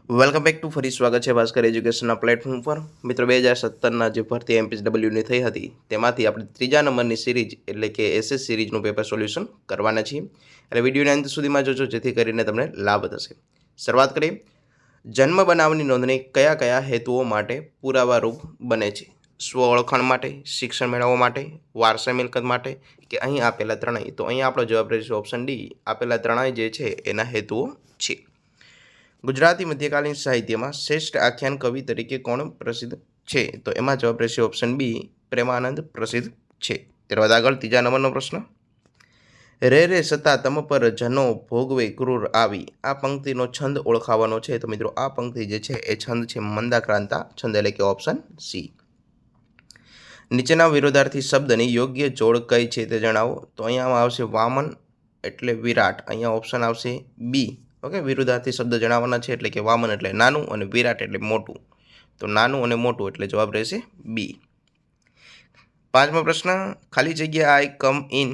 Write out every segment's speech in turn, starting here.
Welcome back to ફરી સ્વાગત છે ભાસ્કર એજ્યુકેશનના પ્લેટફોર્મ પર મિત્રો 2017ના જે ભરતી એમપીડબ્લ્યુની થઈ હતી તેમાંથી આપણે ત્રીજા નંબરની સિરીઝ એટલે કે એસએસ સિરીઝનું પેપર સોલ્યુશન કરવાના છીએ એટલે વિડીયોના અંત સુધીમાં જોજો જેથી કરીને તમને લાભ થશે. શરૂઆત કરીએ. જન્મ બનાવની નોંધણી કયા કયા હેતુઓ માટે પુરાવારૂપ બને છે? સ્વ ઓળખાણ માટે, શિક્ષણ મેળવવા માટે, વારસા મિલકત માટે કે અહીં આપેલા ત્રણેય? તો અહીંયા આપણો જવાબ રહેશે ઓપ્શન ડી, આપેલા ત્રણેય જે છે એના હેતુઓ છે. ગુજરાતી મધ્યકાલીન સાહિત્યમાં શ્રેષ્ઠ આખ્યાન કવિ તરીકે કોણ પ્રસિદ્ધ છે? તો એમાં જવાબ રહેશે ઓપ્શન બી, પ્રેમાનંદ પ્રસિદ્ધ છે. ત્યારબાદ આગળ ત્રીજા નંબરનો પ્રશ્ન. રે રે સતા તમ પર જનો ભોગવે ક્રૂર આવી, આ પંક્તિનો છંદ ઓળખાવાનો છે. તો મિત્રો આ પંક્તિ જે છે એ છંદ છે મંદાક્રાંતા છંદ એટલે કે ઓપ્શન સી. નીચેના વિરોધાર્થી શબ્દની યોગ્ય જોડ કઈ છે તે જણાવો. તો અહીંયા આવશે વામન એટલે વિરાટ, અહીંયા ઓપ્શન આવશે બી. ઓકે, વિરુદ્ધાર્થી શબ્દ જણાવવાના છે એટલે કે વામન એટલે નાનું અને વિરાટ એટલે મોટું. તો નાનું અને મોટું એટલે જવાબ રહેશે બી. પાંચમો પ્રશ્ન. ખાલી જગ્યા આઈ કમ ઇન,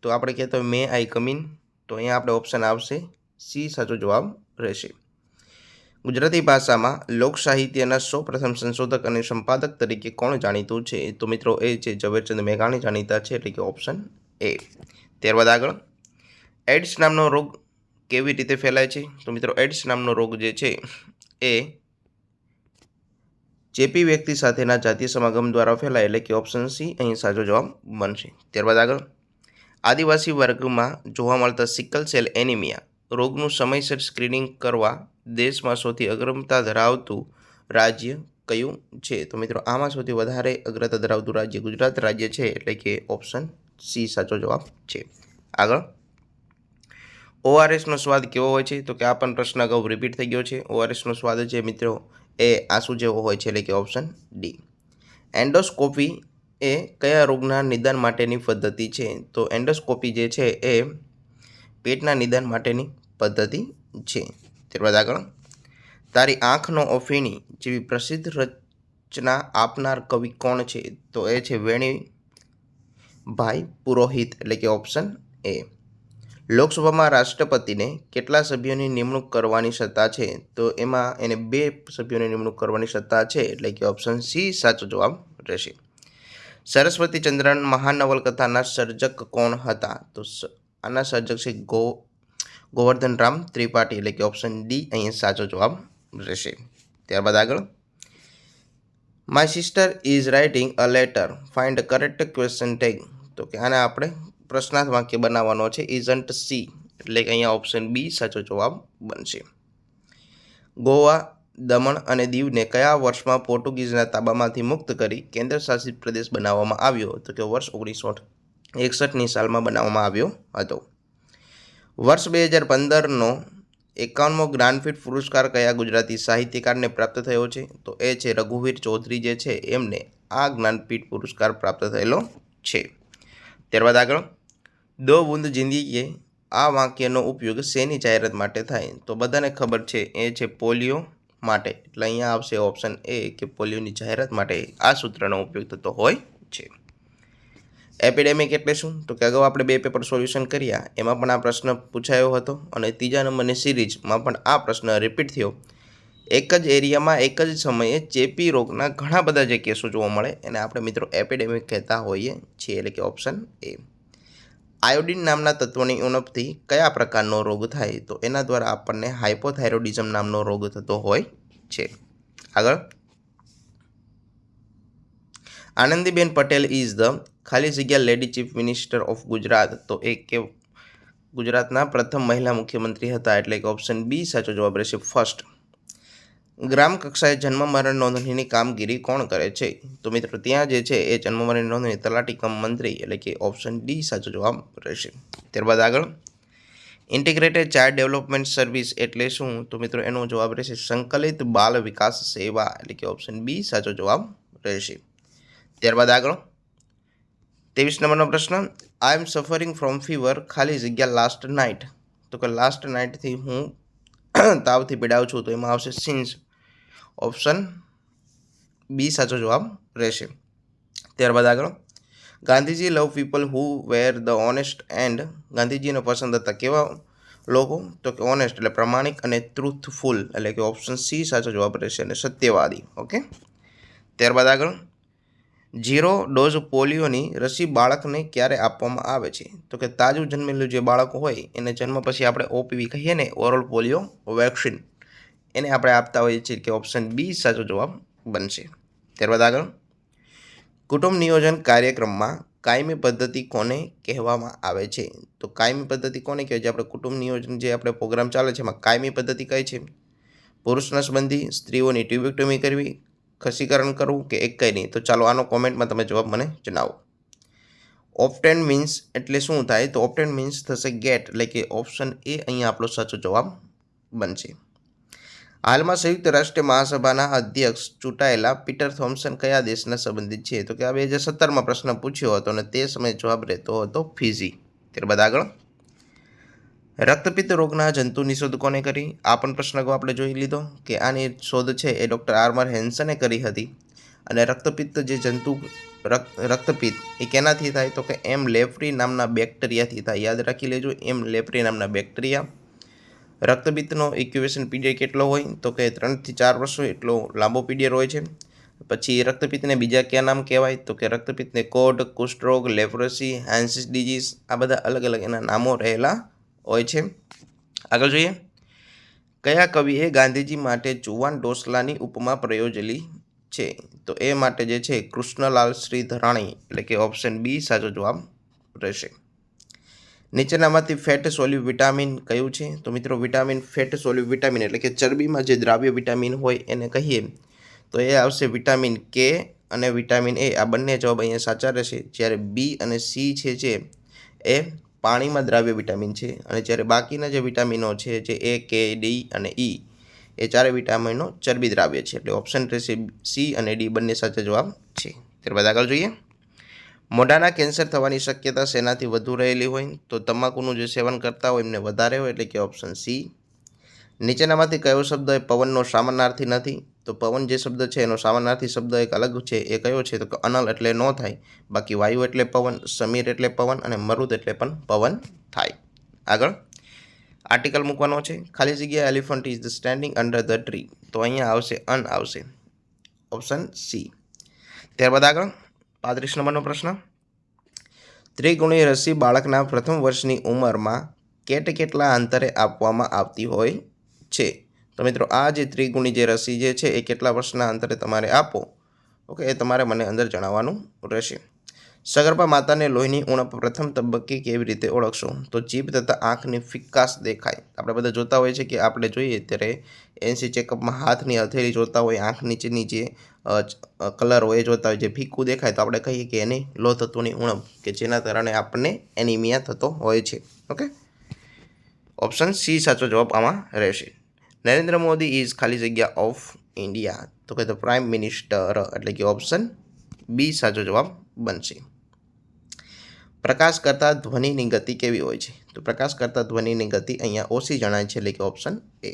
તો આપણે કહેતો મે આઈ કમ ઇન, તો અહીંયા આપણે ઓપ્શન આવશે સી સાચો જવાબ રહેશે. ગુજરાતી ભાષામાં લોક સાહિત્યના સૌપ્રથમ સંશોધક અને સંપાદક તરીકે કોણ જાણીતું છે? તો મિત્રો એ છે ઝવેરચંદ મેઘાણી જાણીતા છે એટલે કે ઓપ્શન એ. ત્યારબાદ આગળ. એડ્સ નામનો રોગ કેવી રીતે ફેલાય છે? તો મિત્રો એડ્સ નામનો રોગ જે છે એ ચેપી વ્યક્તિ સાથેના જાતીય સમાગમ દ્વારા ફેલાય એટલે કે ઓપ્શન સી અહીં સાચો જવાબ બનશે. ત્યારબાદ આગળ. આદિવાસી વર્ગમાં જોવા મળતા સિકલ સેલ એનિમિયા રોગનું સમયસર સ્ક્રીનિંગ કરવા દેશમાં સૌથી અગ્રતા ધરાવતું રાજ્ય કયું છે? તો મિત્રો આમાં સૌથી વધારે અગ્રતા ધરાવતું રાજ્ય ગુજરાત રાજ્ય છે એટલે કે ઓપ્શન સી સાચો જવાબ છે. આગળ. ઓઆરએસનો સ્વાદ કેવો હોય છે? તો કે આ પણ પ્રશ્ન અગાઉ રિપીટ થઈ ગયો છે. ઓઆરએસનો સ્વાદ છે મિત્રો એ આંસુ જેવો હોય છે એટલે કે ઓપ્શન ડી. એન્ડોસ્કોપી એ કયા રોગના નિદાન માટેની પદ્ધતિ છે? તો એન્ડોસ્કોપી જે છે એ પેટના નિદાન માટેની પદ્ધતિ છે. ત્યારબાદ આગળ. તારી આંખનો અફીણી જેવી પ્રસિદ્ધ રચના આપનાર કવિ કોણ છે? તો એ છે વેણીભાઈ પુરોહિત એટલે કે ઓપ્શન એ. લોકસભામાં રાષ્ટ્રપતિને કેટલા સભ્યોની નિમણૂક કરવાની સત્તા છે? તો એમાં એને 2 સભ્યોની નિમણૂક કરવાની સત્તા છે એટલે કે ઓપ્શન સી સાચો જવાબ રહેશે. સરસ્વતીચંદ્રન મહાન નવલકથાના સર્જક કોણ હતા? તો આના સર્જક છે ગોવર્ધનરામ ત્રિપાઠી એટલે કે ઓપ્શન ડી અહીં સાચો જવાબ રહેશે. ત્યારબાદ આગળ. My sister is writing a letter, find correct question tag, તો કે આને આપણે પ્રશ્નાર્થ વાક્ય બનાવવાનો છે. ઇઝન્ટ સી એટલે કે અહીંયા ઓપ્શન બી સાચો જવાબ બનશે. ગોવા, દમણ અને દીવને કયા વર્ષમાં પોર્ટુગીઝના તાબામાંથી મુક્ત કરી કેન્દ્ર શાસિત પ્રદેશ બનાવવામાં આવ્યો? તો કે વર્ષ 1961ની સાલમાં બનાવવામાં આવ્યો હતો. વર્ષ 2015નો 51મો જ્ઞાનપીઠ પુરસ્કાર કયા ગુજરાતી સાહિત્યકારને પ્રાપ્ત થયો છે? તો એ છે રઘુવીર ચૌધરી જે છે એમને આ જ્ઞાનપીઠ પુરસ્કાર પ્રાપ્ત થયેલો છે. ત્યારબાદ આગળ. દો બૂંદ જિંદગી આ વાક્યનો ઉપયોગ શેની જાહેરાત માટે થાય? તો બધાને ખબર છે એ છે પોલિયો માટે, એટલે અહીંયા આવશે ઓપ્શન એ કે પોલિયોની જાહેરાત માટે આ સૂત્રનો ઉપયોગ થતો હોય છે. એપિડેમિક એટલે શું? તો કે અગાઉ આપણે 2 પેપર સોલ્યુશન કર્યા એમાં પણ આ પ્રશ્ન પૂછાયો હતો અને ત્રીજા નંબરની સિરીઝમાં પણ આ પ્રશ્ન રિપીટ થયો. એક જ એરિયામાં એક જ સમયે ચેપી રોગના ઘણા બધા જે કેસો જોવા મળે એને આપણે મિત્રો એપિડેમિક કહેતા હોઈએ છીએ એટલે કે ઓપ્શન એ. આયોડિન નામના તત્વની ઉણપથી કયા પ્રકારનો રોગ થાય? તો એના દ્વારા આપણને હાઇપોથાઇરોડિઝમ નામનો રોગ થતો હોય છે. આગળ. આનંદીબેન પટેલ ઇઝ ધ ખાલી જગ્યા lady chief minister of Gujarat, તો એ કે ગુજરાતના પ્રથમ મહિલા મુખ્યમંત્રી હતા એટલે કે ઓપ્શન બી સાચો જવાબ રહેશે ફર્સ્ટ. ગ્રામ કક્ષાએ જન્મ મરણ નોંધણીની કામગીરી કોણ કરે છે? તો મિત્રો ત્યાં જે છે એ જન્મ મરણ નોંધણી તલાટી કમ મંત્રી એટલે કે ઓપ્શન ડી સાચો જવાબ રહેશે. ત્યારબાદ આગળ. ઇન્ટિગ્રેટેડ ચાઇલ્ડ ડેવલપમેન્ટ સર્વિસ એટલે શું? તો મિત્રો એનો જવાબ રહેશે સંકલિત બાલ વિકાસ સેવા એટલે કે ઓપ્શન બી સાચો જવાબ રહેશે. ત્યારબાદ આગળ. 23 નંબરનો પ્રશ્ન. આઈ એમ સફરિંગ ફ્રોમ ફીવર ખાલી જગ્યા લાસ્ટ નાઇટ, તો કે લાસ્ટ નાઇટથી હું તાવથી પીડાઉં છું, તો એમાં આવશે સિન્સ, ઓપ્શન બી સાચો જવાબ રહેશે. ત્યારબાદ આગળ. Gandhiji love people who were the honest and, ગાંધીજીને પસંદ હતા કેવા લોકો? તો કે ઓનેસ્ટ એટલે પ્રમાણિક અને ટ્રુથફુલ એટલે કે ઓપ્શન સી સાચો જવાબ રહેશે અને સત્યવાદી. ઓકે, ત્યારબાદ આગળ 0 ડોઝ પોલિયોની રસી બાળકને ક્યારે આપવામાં આવે છે? તો કે તાજું જન્મેલું જે બાળક હોય એને જન્મ પછી આપણે OPV કહીએ ને, ઓરલ પોલિયો વેક્સિન, એને આપણે આપતા હોઈએ છીએ કે ઓપ્શન બી સાચો જવાબ બનશે. ત્યારબાદ આગળ કુટુંબ નિયોજન કાર્યક્રમમાં કાયમી પદ્ધતિ કોને કહેવામાં આવે છે? તો કાયમી પદ્ધતિ કોને કહેવાય? જે આપણે કુટુંબ નિયોજન જે આપણે પ્રોગ્રામ ચાલે છે એમાં કાયમી પદ્ધતિ કઈ છે? પુરુષ નસબંધી, સ્ત્રીઓની ટ્યુબેક્ટમી કરવી, ખસીકરણ કરવું કે એક કંઈ નહીં? તો ચાલો આનો કોમેન્ટમાં તમે જવાબ મને જણાવો. ઓપ્ટેન મીન્સ એટલે શું થાય? તો ઓપ્ટેન મીન્સ થશે ગેટ, એટલે કે ઓપ્શન એ અહીંયા આપણો સાચો જવાબ બનશે. હાલમાં સંયુક્ત રાષ્ટ્ર મહાસભાના અધ્યક્ષ ચૂંટાયેલા પીટર થોમ્સન કયા દેશના સંબંધિત છે? તો કે આ 2017માં પ્રશ્ન પૂછ્યો હતો અને તે સમયે જવાબ રહેતો હતો ફિજી. ત્યારબાદ આગળ રક્તપિત્ત રોગના જંતુની શોધ કોને કરી? આ પણ પ્રશ્ન આપણે જોઈ લીધો કે આની શોધ છે એ ડૉક્ટર આર્મર હેન્સને કરી હતી. અને રક્તપિત્ત જે જંતુ રક્તપિત્ત એ કેનાથી થાય? તો કે એમ લેપ્રી નામના બેક્ટેરિયાથી થાય. યાદ રાખી લેજો, એમ લેપ્રી નામના બેક્ટેરિયા. રક્તપિત્તનો ઇક્યુબેશન પીરિયડ કેટલો હોય? તો કે 3 થી 4 વર્ષ એટલો લાંબો પીરિયડ હોય છે. પછી રક્તપિત્તને બીજા કયા નામ કહેવાય? તો કે રક્તપિત્તને કોડ, કુષ્ઠરોગ, લેપ્રસી, હેન્સીસ ડિઝીઝ, આ બધા અલગ અલગ એના નામો રહેલા હોય છે. આગળ જોઈએ, કયા કવિએ ગાંધીજી માટે જુવાન ડોસલાની ઉપમા પ્રયોજેલી છે? તો એ માટે જે છે કૃષ્ણલાલ શ્રીધરાણી, એટલે કે ઓપ્શન બી સાચો જવાબ રહેશે. નીચેનામાંથી ફેટ સોલ્યુ વિટામિન કયું છે? તો મિત્રો વિટામિન ફેટ સોલ્યુ વિટામિન એટલે કે ચરબીમાં જે દ્રાવ્ય વિટામિન હોય એને કહીએ તો એ આવશે વિટામિન કે અને વિટામિન એ. આ બંને જવાબ અહીંયા સાચા રહેશે. જ્યારે બી અને સી છે જે એ પાણીમાં દ્રાવ્ય વિટામિન છે અને જ્યારે બાકીના જે વિટામિનો છે જે એ, કે, ડી અને ઈ એ ચારે વિટામિનો ચરબી દ્રાવ્ય છે. એટલે ઓપ્શન રહેશે સી અને ડી બંને સાચા જવાબ છે. ત્યારબાદ આગળ જોઈએ, મોઢાના કેન્સર થવાની શક્યતા શેનાથી વધુ રહેલી હોય? તો તમાકુનું જે સેવન કરતા હોય એમને વધારે હોય, એટલે કે ઓપ્શન સી. નીચેનામાંથી કયો શબ્દ એ પવનનો સામાનાર્થી નથી? તો પવન જે શબ્દ છે એનો સામાનાર્થી શબ્દ એક અલગ છે, એ કયો છે? તો કે અનલ એટલે ન થાય, બાકી વાયુ એટલે પવન, સમીર એટલે પવન અને મરુદ એટલે પણ પવન થાય. આગળ આર્ટિકલ મૂકવાનો છે, ખાલી જગ્યા elephant is standing under the tree. તો અહીંયા આવશે અન આવશે, ઓપ્શન સી. ત્યારબાદ આગળ 35 નંબરનો પ્રશ્ન, ત્રિગુણી રસી બાળકના પ્રથમ વર્ષની ઉંમરમાં કેટલા અંતરે આપવામાં આવતી હોય છે? તો મિત્રો આ જે ત્રિગુણી જે રસી જે છે એ કેટલા વર્ષના અંતરે તમારે આપો, ઓકે, એ તમારે મને અંદર જણાવવાનું રહેશે. સગર્ભા માતાને લોહીની ઉણપ પ્રથમ તબક્કે કેવી રીતે ઓળખશો? તો જીભ તથા આંખની ફિક્કાશ દેખાય. આપણે બધા જોતા હોઈએ છીએ કે આપણે જોઈએ ત્યારે એનસી ચેકઅપમાં હાથની હથેળી જોતા હોય, આંખ નીચેની જે કલર હોય એ જોતા હોય, જે ફિક્કું દેખાય તો આપણે કહીએ કે એની લોહ તત્વોની ઉણપ, કે જેના કારણે આપણને એનિમિયા થતો હોય છે. ઓકે, ઓપ્શન સી સાચો જવાબ આમાં રહેશે. નરેન્દ્ર મોદી ઇઝ ખાલી જગ્યા ઓફ ઇન્ડિયા. તો કે ધ પ્રાઇમ મિનિસ્ટર, એટલે કે ઓપ્શન બી સાચો જવાબ બનશે. પ્રકાશ કરતા ધ્વનિની ગતિ કેવી હોય છે? તો પ્રકાશ કરતા ધ્વનિની ગતિ અહીંયા ઓછી જણાય છે, એટલે કે ઓપ્શન એ.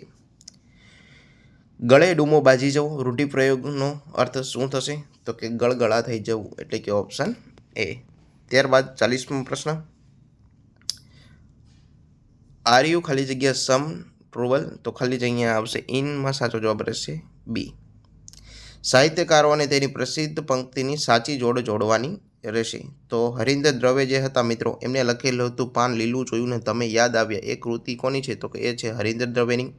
ગળે ડૂમો બાજી જવું રૂઢિપ્રયોગનો અર્થ શું થશે? તો કે ગળગળા થઈ જવું, એટલે કે ઓપ્શન એ. ત્યારબાદ 40મો પ્રશ્ન, આર યુ ખાલી જગ્યા સમ ટ્રુવલ? તો ખાલી જગ્યા આવશે ઇનમાં સાચો જવાબ રહેશે બી. સાહિત્યકારો અને તેની પ્રસિદ્ધ પંક્તિની સાચી જોડવાની રહેશે. તો હરિન્દર દવે જે હતા મિત્રો, એમને લખેલું હતું પાન લીલું જોયું ને તમે યાદ આવ્યા. એ કૃતિ કોની છે? તો કે એ છે હરિન્દર દવેની.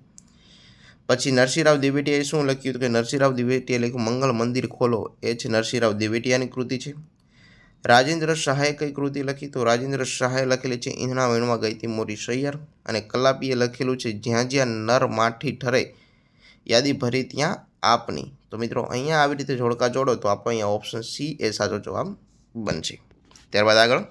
પછી નરસિંહરાવ દિવેટિયાએ શું લખ્યું? તો કે નરસિંહરાવ દિવેટિયાએ લખ્યું મંગલ મંદિર ખોલો, એ છે નરસિંહરાવ દિવેટિયાની કૃતિ છે. રાજેન્દ્ર શાહે કઈ કૃતિ લખી? તો રાજેન્દ્ર શાહે લખેલી છે ઈંધણા વીણવા ગઈ હતી મોરી સૈયર. અને કલાપીએ લખેલું છે જ્યાં જ્યાં નર માઠી ઠરે યાદી ભરી ત્યાં આપની. તો મિત્રો અહીંયા આવી રીતે જોડકા જોડો તો આપણો અહીંયા ઓપ્શન સી એ સાચો જવાબ બનશે. ત્યારબાદ આગળ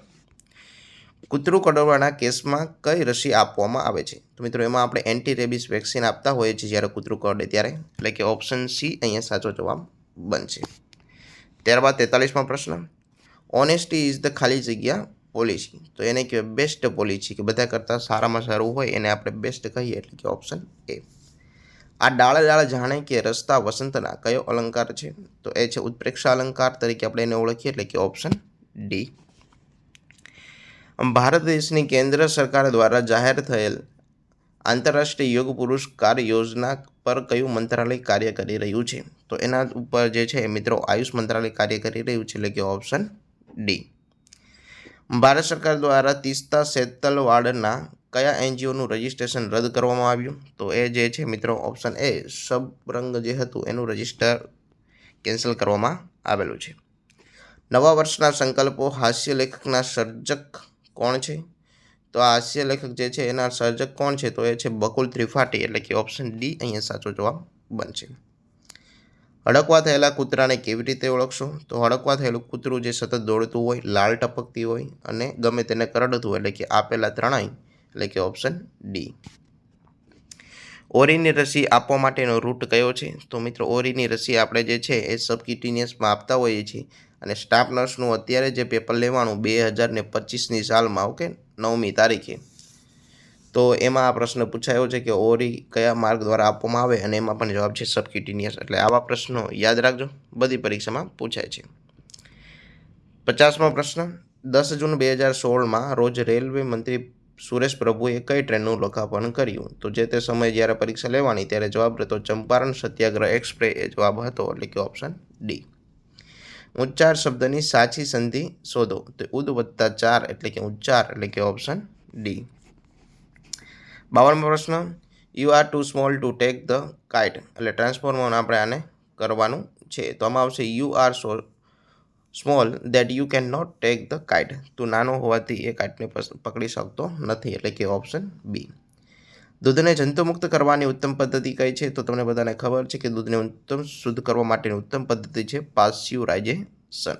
કૂતરું કરડવાના કેસમાં કઈ રસી આપવામાં આવે છે? તો મિત્રો એમાં આપણે એન્ટી રેબિસ વેક્સિન આપતા હોઈએ છીએ જ્યારે કૂતરું કરડે ત્યારે, એટલે કે ઓપ્શન સી અહીંયા સાચો જવાબ બનશે. ત્યારબાદ 43મો પ્રશ્ન, ઓનેસ્ટી ઇઝ ધ ખાલી જગ્યા પોલિસી. તો એને કહેવાય બેસ્ટ પોલિસી, કે બધા કરતાં સારામાં સારું હોય એને આપણે બેસ્ટ કહીએ, એટલે કે ઓપ્શન એ. આ ડાળ જાણે કે રસ્તા વસંતના કયો અલંકાર છે? તો એ છે ઉત્પ્રેક્ષા અલંકાર તરીકે આપણે એને ઓળખીએ, એટલે કે ઓપ્શન ડી. ભારત દેશની કેન્દ્ર સરકાર દ્વારા જાહેર થયેલ આંતરરાષ્ટ્રીય યોગ પુરસ્કાર યોજના પર કયું મંત્રાલય કાર્ય કરી રહ્યું છે? તો એના ઉપર જે છે મિત્રો આયુષ મંત્રાલય કાર્ય કરી રહ્યું છે, એટલે કે ઓપ્શન ડી. ભારત સરકાર દ્વારા તીસ્તા સેતલવાડના કયા એનજીઓનું રજિસ્ટ્રેશન રદ કરવામાં આવ્યું? તો એ જે છે મિત્રો ઓપ્શન એ સબરંગ જે હતું એનું રજિસ્ટર કેન્સલ કરવામાં આવેલું છે. નવા વર્ષના સંકલ્પો હાસ્ય લેખકના સર્જક કોણ છે? તો આ હાસ્ય લેખક જે છે એના સર્જક કોણ છે? તો એ છે બકુલ ત્રિપાઠી, એટલે કે ઓપ્શન ડી અહીંયા સાચો જવાબ બનશે. હડકવા થયેલા કૂતરાને કેવી રીતે ઓળખશો? તો હડકવા થયેલું કૂતરું જે સતત દોડતું હોય, લાળ ટપકતી હોય અને ગમે તેને કરડતું હોય, એટલે કે આપેલા ત્રણેય, એટલે કે ઓપ્શન ડી. ઓરીની રસી આપવા માટેનો રૂટ કયો છે? તો મિત્રો ઓરીની રસી આપણે જે છે એ સબક્યુટિનિયસમાં આપતા હોઈએ છીએ અને સ્ટાફ નર્સનું અત્યારે જે પેપર લેવાનું 2025ની સાલમાં, ઓકે, 9મી તારીખે, તો એમાં આ પ્રશ્ન પૂછાયો છે કે ઓરી કયા માર્ગ દ્વારા આપવામાં આવે, અને એમાં પણ જવાબ છે સબક્યુટિનિયસ. એટલે આવા પ્રશ્નો યાદ રાખજો, બધી પરીક્ષામાં પૂછાય છે. 50મો પ્રશ્ન, 10 જૂન 2016માં રોજ રેલવે મંત્રી સુરેશ પ્રભુએ કઈ ટ્રેનનું લોકાર્પણ કર્યું? તો જે તે સમયે જ્યારે પરીક્ષા લેવાની ત્યારે જવાબ હતો ચંપારણ સત્યાગ્રહ એક્સપ્રેસ, એ જવાબ હતો, એટલે કે ઓપ્શન ડી. ઉચ્ચાર શબ્દની સાચી સંધિ શોધો. તો ઉદ વત્તા ચાર, એટલે કે ઉચ્ચાર, એટલે કે ઓપ્શન ડી. 52મો પ્રશ્ન, you are too small to take the kite, એટલે ટ્રાન્સફોર્મમાં આપણે આને કરવાનું છે. તો આમાં આવશે you are so small that you can not take the kite. તું નાનો હોવાથી એ કાઇટને પકડી શકતો નથી, એટલે કે ઓપ્શન બી. દૂધને જંતુમુક્ત કરવાની ઉત્તમ પદ્ધતિ કઈ છે? તો તમને બધાને ખબર છે કે દૂધને ઉત્તમ શુદ્ધ કરવા માટેની ઉત્તમ પદ્ધતિ છે pasteurization.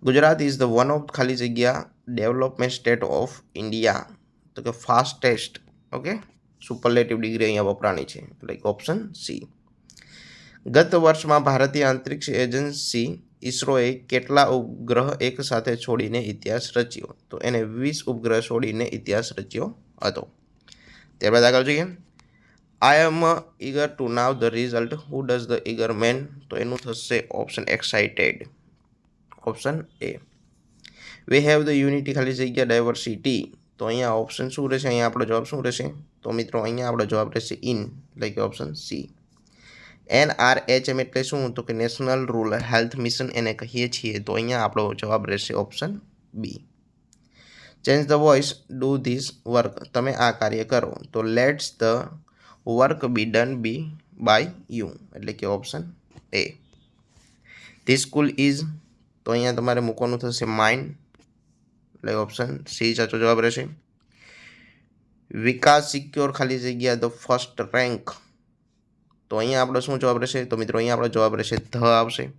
Gujarat is the one of ખાલી જગ્યા ડેવલપમેન્ટ સ્ટેટ ઓફ ઇન્ડિયા, તો કે ફાસ્ટેસ્ટ, ઓકે, સુપરલેટિવ ડિગ્રી અહીંયા વપરાણી છે, એટલે કે ઓપ્શન સી. ગત વર્ષમાં ભારતીય અંતરિક્ષ એજન્સી ઇસરોએ કેટલા ઉપગ્રહ એક સાથે છોડીને ઇતિહાસ રચ્યો? તો એને 20 ઉપગ્રહ છોડીને ઇતિહાસ રચ્યો હતો. ત્યારબાદ આગળ જોઈએ, I am eager to know the result, who does the eager man? તો એનું થશે option excited, option A. We have the unity ખાલી જગ્યા ડાયવર્સિટી, તો અહીંયા ઓપ્શન શું રહેશે? અહીંયા આપણો જવાબ શું રહેશે? તો મિત્રો અહીંયા આપણો જવાબ રહેશે ઇન, એટલે કે ઓપ્શન સી. NRHM એટલે શું? તો કે નેશનલ રૂરલ હેલ્થ મિશન એને કહીએ છીએ, તો અહીંયા આપણો જવાબ રહેશે option B. Change the voice, do this work, તમે આ કાર્ય કરો, તો let's the work be done be by you, એટલે કે option A. This school is, તો અહીંયા તમારે મૂકવાનું થશે માઇન્ડ, એટલે ઓપ્શન સી સાચો જવાબ રહેશે. વિકાસ સિક્યોર ખાલી જગ્યા ધ ફર્સ્ટ રેન્ક, તો અહીંયા આપણો શું જવાબ રહેશે? તો મિત્રો અહીંયા આપણો જવાબ રહેશે ધ આવશે.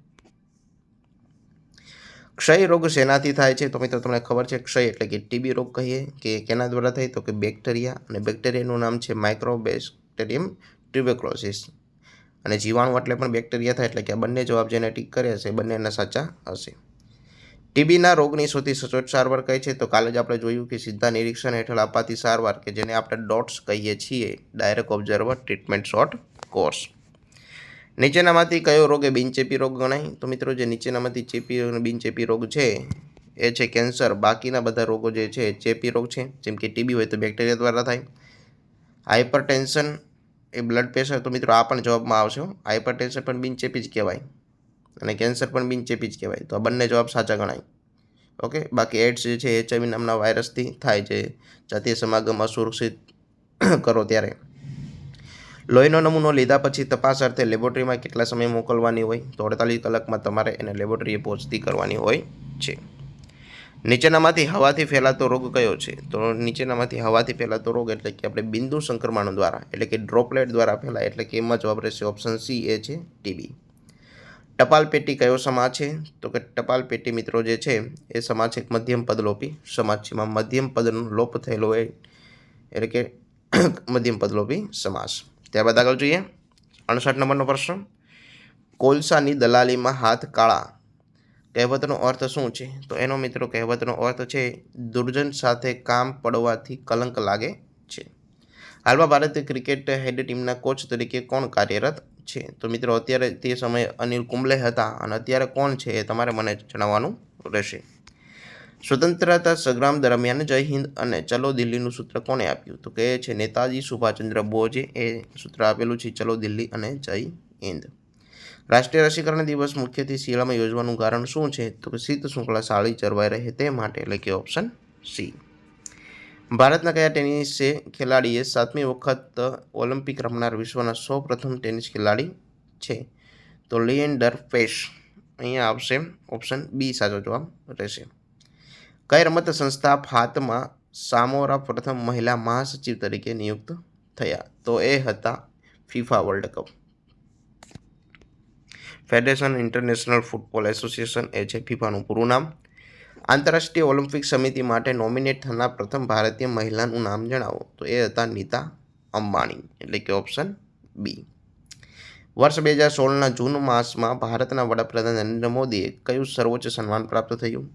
ક્ષય રોગ શેનાથી થાય છે? તો મિત્રો તમને ખબર છે ક્ષય એટલે કે ટીબી રોગ કહીએ કે કેના દ્વારા થાય? તો કે બેક્ટેરિયા, અને બેક્ટેરિયાનું નામ છે માઇક્રોબેક્ટેરિયમ ટ્યુબરક્લોસિસ, અને જીવાણુ એટલે પણ બેક્ટેરિયા થાય, એટલે કે આ બંને જવાબ જેને ટીક કર્યા છે બંનેના સાચા હશે. ટીબીના રોગની સૌથી સચોટ સારવાર કઈ છે? તો કાલે જ આપણે જોયું કે સીધા નિરીક્ષણ હેઠળ અપાતી સારવાર, કે જેને આપણે ડોટ્સ કહીએ છીએ, direct observer treatment short course. નીચેનામાંથી કયો રોગ એ બિનચેપી રોગ ગણાય? તો મિત્રો જે નીચેનામાંથી ચેપી અને બિનચેપી રોગ છે એ છે કેન્સર, બાકીના બધા રોગો જે છે ચેપી રોગ છે. જેમ કે ટીબી હોય તો બેક્ટેરિયા દ્વારા થાય. હાઇપરટેન્શન એ બ્લડ પ્રેશર, તો મિત્રો આ પણ જવાબમાં આવશે. હાઇપરટેન્શન પણ બિનચેપી જ કહેવાય અને કેન્સર પણ બિનચેપી જ કહેવાય, તો આ બંને જવાબ સાચા ગણાય. ઓકે, બાકી એડ્સ જે છે HIV નામના વાયરસથી થાય છે, જાતીય સમાગમ અસુરક્ષિત કરો ત્યારે. લોહીનો નમૂનો લીધા પછી તપાસ અર્થે લેબોરેટરીમાં કેટલા સમય મોકલવાની હોય? તો 48 કલાકમાં તમારે એને લેબોરેટરીએ પહોંચતી કરવાની હોય છે. નીચેનામાંથી હવાથી ફેલાતો રોગ કયો છે? તો નીચેનામાંથી હવાથી ફેલાતો રોગ એટલે કે આપણે બિંદુ સંક્રમણ દ્વારા, એટલે કે ડ્રોપલેટ દ્વારા ફેલાય, એટલે કે એમાં જવાબ રહેશે ઓપ્શન સી, એ છે ટીબી. ટપાલ પેટી કયો સમાજ છે? તો કે ટપાલ પેટી મિત્રો જે છે એ સમાજ છે મધ્યમ પદલોપી સમાજ છે. એમાં મધ્યમ પદનો લોપ થયેલો હોય, એટલે કે મધ્યમ પદલોપી સમાસ. ત્યારબાદ આગળ જોઈએ 68 નંબરનો પ્રશ્ન, કોલસાની દલાલીમાં હાથ કાળા કહેવતનો અર્થ શું છે? તો એનો મિત્રો કહેવતનો અર્થ છે દુર્જન સાથે કામ પડવાથી કલંક લાગે છે. હાલમાં ભારતીય ક્રિકેટ હેડ ટીમના કોચ તરીકે કોણ કાર્યરત છે? તો મિત્રો અત્યારે તે સમયે અનિલ કુંબલે હતા, અને અત્યારે કોણ છે એ તમારે મને જણાવવાનું રહેશે. સ્વતંત્રતા સંગ્રામ દરમિયાન જય હિન્દ અને ચલો દિલ્હીનું સૂત્ર કોણે આપ્યું? તો કે છે નેતાજી સુભાષચંદ્ર બોઝે એ સૂત્ર આપેલું છે, ચલો દિલ્હી અને જય હિન્દ. રાષ્ટ્રીય રસીકરણ દિવસ મુખ્યત્વે શિયાળામાં યોજવાનું કારણ શું છે? તો કે શીત શૃંખલા સારી જળવાઈ રહે તે માટે, એટલે કે ઓપ્શન સી. ભારતના કયા ટેનિસ ખેલાડીએ 7મી વખત ઓલિમ્પિક રમનાર વિશ્વના સૌપ્રથમ ટેનિસ ખેલાડી છે? તો લિએન્ડર પેસ. અહીંયા આવશે ઓપ્શન બી સાચો જવાબ રહેશે. કઈ રમત સંસ્થા ફાતમા સામોરા પ્રથમ મહિલા મહાસચિવ તરીકે નિયુક્ત થયા? તો એ હતા FIFA World Cup. Federation International Football Association એ છે ફિફાનું પૂરું નામ. આંતરરાષ્ટ્રીય ઓલિમ્પિક સમિતિ માટે નોમિનેટ થનાર પ્રથમ ભારતીય મહિલાનું નામ જણાવો? તો એ હતા નીતા અંબાણી, એટલે કે ઓપ્શન બી. વર્ષ 2016ના જૂન માસમાં ભારતના વડાપ્રધાન નરેન્દ્ર મોદીએ કયું સર્વોચ્ચ સન્માન પ્રાપ્ત થયું?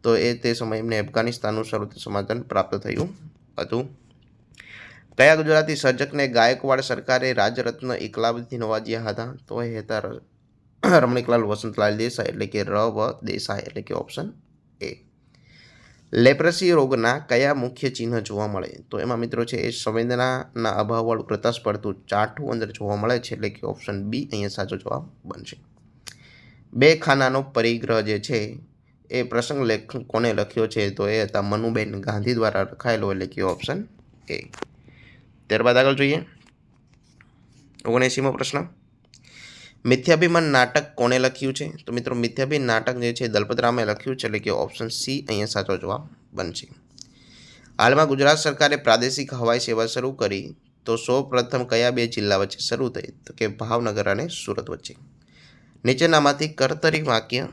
તો એ તે સમયે એમને અફઘાનિસ્તાનનું સર્વોચ્ચ સન્માન પ્રાપ્ત થયું હતું. કયા ગુજરાતી સર્જકને ગાયકવાડ સરકારે રાજરત્ન ઇકબાલથી નવાજ્યા હતા? તો એ હતા રમણીકલાલ વસંતલાલ દેસાઈ, એટલે કે ર.વ. દેસાઈ, એટલે કે ઓપ્શન એ. લેપ્રસી રોગના કયા મુખ્ય ચિહ્ન જોવા મળે? તો એમાં મિત્રો છે એ સંવેદનાના અભાવવાળું પ્રકાશ પડતું ચાઠું અંદર જોવા મળે છે, એટલે કે ઓપ્શન બી અહીંયા સાચો જવાબ બનશે. બે ખાનાનો પરિગ્રહ જે છે એ પ્રસંગ લેખ કોને લખ્યો છે? તો એ હતા મનુબેન ગાંધી દ્વારા લખાયેલો, એટલે કે ઓપ્શન એ. ત્યારબાદ આગળ જોઈએ 79મો પ્રશ્ન. મિથ્યાભિમાન નાટક કોણે લખ્યું છે? તો મિત્રો મિથ્યાભિમાન નાટક જે છે દલપતરામે લખ્યું છે, એટલે કે ઓપ્શન સી અહીંયા સાચો જવાબ બનશે. હાલમાં ગુજરાત સરકારે પ્રાદેશિક હવાઈ સેવા શરૂ કરી, તો સૌ પ્રથમ કયા બે જિલ્લા વચ્ચે શરૂ થઈ? તો કે ભાવનગર અને સુરત વચ્ચે. નીચેનામાંથી કર્તરી વાક્ય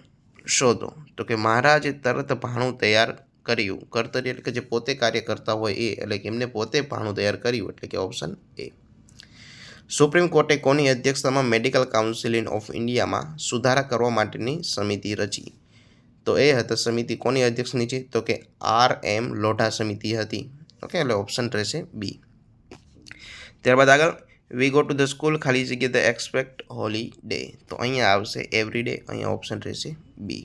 શોધો. તો કે મહારાજે તરત ભાણું તૈયાર કર્યું. કર્તરી એટલે કે જે પોતે કાર્ય કરતા હોય એ, એટલે કે એમને પોતે ભાણું તૈયાર કર્યું, એટલે કે ઓપ્શન એ. સુપ્રીમ કોર્ટે કોની અધ્યક્ષતામાં મેડિકલ કાઉન્સિલ ઓફ ઇન્ડિયામાં સુધારા કરવા માટેની સમિતિ રચી? તો એ હતી સમિતિ કોની અધ્યક્ષ નીચે? તો કે R.M. લોઢા સમિતિ હતી. ઓકે, એટલે ઓપ્શન રહેશે બી. ત્યારબાદ આગળ we go to the school ખાલી જગ્યા ધ એક્સપેક્ટ હોલીડે. તો અહીંયા આવશે એવરી ડે, અહીંયા ઓપ્શન રહેશે બી.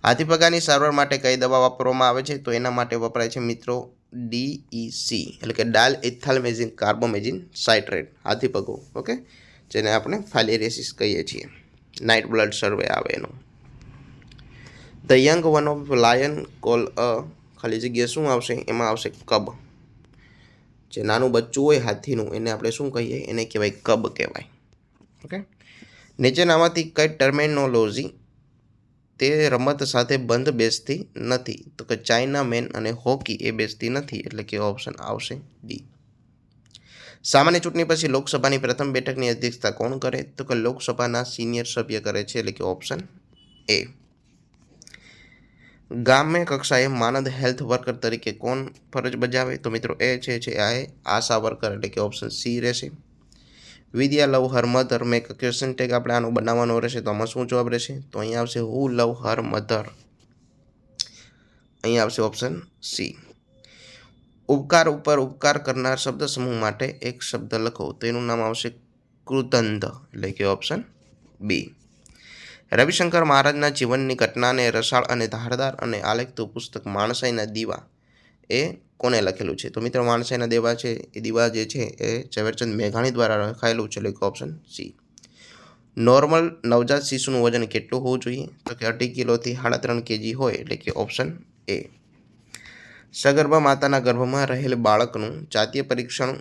હાથીપગાની સારવાર માટે કઈ દવા વાપરવામાં આવે છે? તો એના માટે વપરાય છે મિત્રો DEC, એટલે કે ડાલ ઇથાલ્મેઝિન કાર્બોમેઝિન સાઇટ્રેટ, હાથીપગો. ઓકે, જેને આપણે ફાઇલેરિયાસિસ કહીએ છીએ, નાઇટ બ્લડ સર્વે આવે એનો. The young one of lion call a ખાલી જગ્યા શું આવશે? એમાં આવશે કબ. જે નાનું બચ્ચું હોય હાથીનું એને આપણે શું કહીએ? એને કહેવાય કબ કહેવાય. ઓકે, નીચેનામાંથી કઈ ટર્મિનોલોજી તે રમત સાથે બંધ બેસતી નથી? તો કે ચાઇના મેન અને હોકી એ બેસતી નથી, એટલે કે ઓપ્શન આવશે ડી. સામાન્ય ચૂંટણી પછી લોકસભાની પ્રથમ બેઠકની અધ્યક્ષતા કોણ કરે? તો કે લોકસભાના સિનિયર સભ્ય કરે છે, એટલે કે ઓપ્શન એ. ગ્રામ્ય કક્ષાએ માનદ હેલ્થ વર્કર તરીકે કોણ ફરજ બજાવે? તો મિત્રો એ છે આશા વર્કર, એટલે કે ઓપ્શન સી રહેશે. Vidya love her mother make question tag આપણે આનો બનાવવાનો રહેશે, તો આમાં શું જવાબ રહેશે? તો અહીંયા આવશે હુ લવ હર મધર, અહીંયા આવશે ઓપ્શન સી. ઉપકાર ઉપર ઉપકાર કરનાર શબ્દ સમૂહ માટે એક શબ્દ લખો, તો એનું નામ આવશે કૃતંધ, એટલે કે ઓપ્શન બી. રવિશંકર મહારાજના જીવનની ઘટનાને રસાળ અને ધારદાર અને આલેખતું પુસ્તક માણસાઈના દીવા એ કોને લખેલું છે? તો મિત્રો માણસાઈના દેવા છે એ દીવા જે છે એ ઝવેરચંદ મેઘાણી દ્વારા લખાયેલું છે, એટલે કે ઓપ્શન સી. નોર્મલ નવજાત શિશુનું વજન કેટલું હોવું જોઈએ? તો કે 2.5 કિલોથી 3.5 kg હોય, એટલે કે ઓપ્શન એ. સગર્ભા માતાના ગર્ભમાં રહેલ બાળકનું જાતીય પરીક્ષણ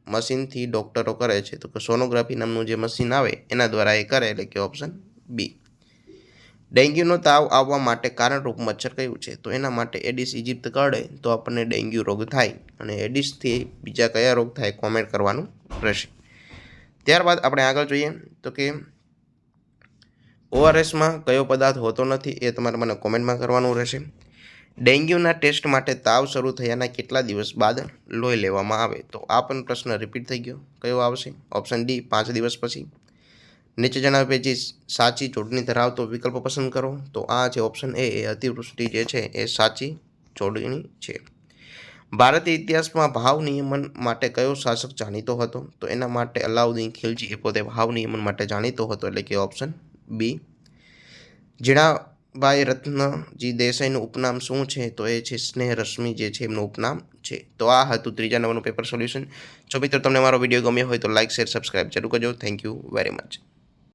મશીનથી ડોક્ટરો કરે છે? તો કે સોનોગ્રાફી નામનું જે મશીન આવે એના દ્વારા એ કરે, એટલે કે ઓપ્શન બી. ડેન્ગ્યુનો તાવ આવવા માટે કારણરૂપ મચ્છર કયું છે? તો એના માટે એડિસ ઇજિપ્ત કરડે તો આપણને ડેન્ગ્યુ રોગ થાય, અને એડિસથી બીજા કયા રોગ થાય કોમેન્ટ કરવાનું રહેશે. ત્યારબાદ આપણે આગળ જોઈએ તો કે ORSમાં કયો પદાર્થ હોતો નથી? એ તમારે મને કોમેન્ટમાં કરવાનું રહેશે. ડેન્ગ્યુના ટેસ્ટ માટે તાવ શરૂ થયાના કેટલા દિવસ બાદ લોહી લેવામાં આવે? તો આ પણ પ્રશ્ન રિપીટ થઈ ગયો. કયો આવશે? ઓપ્શન ડી 5 દિવસ પછી. નીચે જણાવ્યા પૈકી સાચી જોડણી ધરાવતો વિકલ્પ પસંદ કરો. તો આ છે ઓપ્શન એ અતિવૃષ્ટિ જે છે એ સાચી જોડણી છે. ભારતીય ઇતિહાસમાં ભાવ નિયમન માટે કયો શાસક જાણીતો હતો? તો એના માટે અલાઉદ્દીન ખિલજી એ પોતે ભાવ નિયમન માટે જાણીતો હતો, એટલે કે ઓપ્શન બી. ઝીણા ભાઈ રત્નજી દેસાઈનું ઉપનામ શું છે? તો એ છે સ્નેહ રશ્મિ જે છે એમનું ઉપનામ છે. તો આ હતું 3જા નંબરનું પેપર સોલ્યુશન. જો મિત્રો તમને મારો વિડીયો ગમ્યો હોય તો લાઇક, શેર, સબસ્ક્રાઇબ જરૂર કરજો. Thank you very much.